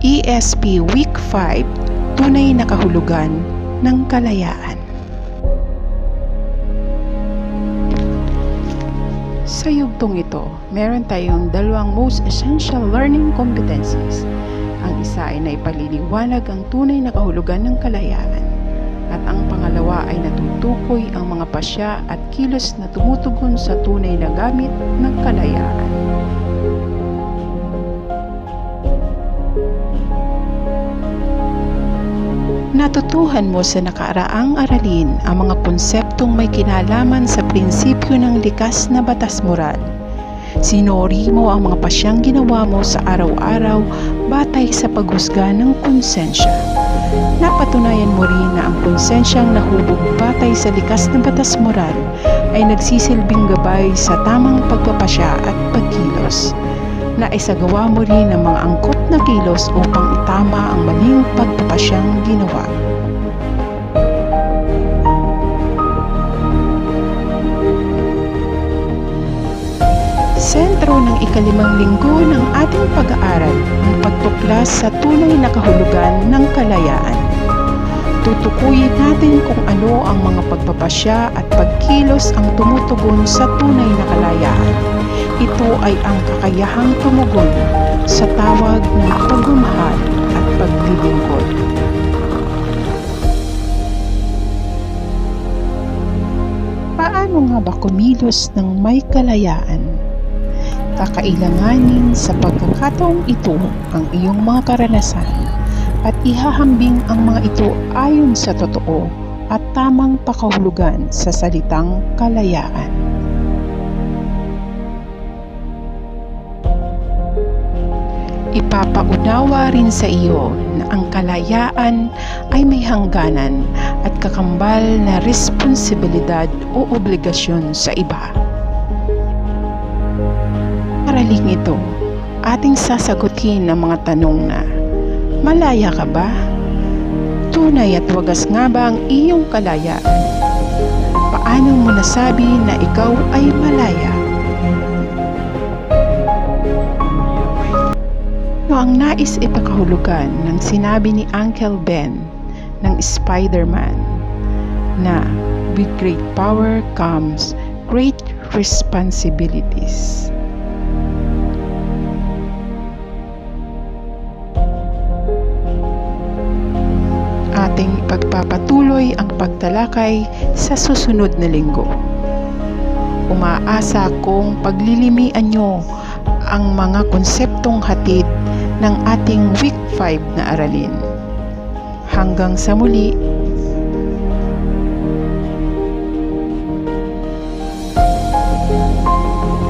ESP Week 5, Tunay na Kahulugan ng Kalayaan. Sa yugtong ito, meron tayong dalawang most essential learning competencies. Ang isa ay naipaliliwanag ang tunay na kahulugan ng kalayaan, at ang pangalawa ay natutukoy ang mga pasya at kilos na tumutugon sa tunay na gamit ng kalayaan. Natutuhan mo sa nakaraang aralin ang mga konseptong may kinalaman sa prinsipyo ng likas na batas moral. Sinuri mo ang mga pasyang ginawa mo sa araw-araw batay sa paghusga ng konsensya. Napatunayan mo rin na ang konsensyang nahubog batay sa likas na batas moral ay nagsisilbing gabay sa tamang pagpapasya at pagkilos. Naisagawa mo rin ang mga angkop na kilos upang itama ang maling pagpapasyang ginawa. Sentro ng ikalimang linggo ng ating pag-aaral ang pagtuklas sa tunay na kahulugan ng kalayaan. Tutukuyin natin kung ano ang mga pagpapasya at pagkilos ang tumutugon sa tunay na kalayaan. Ito ay ang kakayahang tumugon sa tawag ng pagmamahal at paglilingkod. Paano nga ba kumilos ng may kalayaan? Kakailanganin sa pagkakataong ito ang iyong mga karanasan at ihahambing ang mga ito ayon sa totoo at tamang pakahulugan sa salitang kalayaan. Ipapaunawa rin sa iyo na ang kalayaan ay may hangganan at kakambal na responsibilidad o obligasyon sa iba. Araling ito, ating sasagutin ang mga tanong na, malaya ka ba? Tunay at wagas nga ba ang iyong kalayaan? Paano mo nasabi na ikaw ay malaya? Ang nais ipakahulugan ng sinabi ni Uncle Ben ng Spider-Man na with great power comes great responsibilities. Ating ipagpapatuloy ang pagtalakay sa susunod na linggo. Umaasa kong paglilimian nyo ang mga konseptong hatid ng ating Week 5 na aralin. Hanggang sa muli.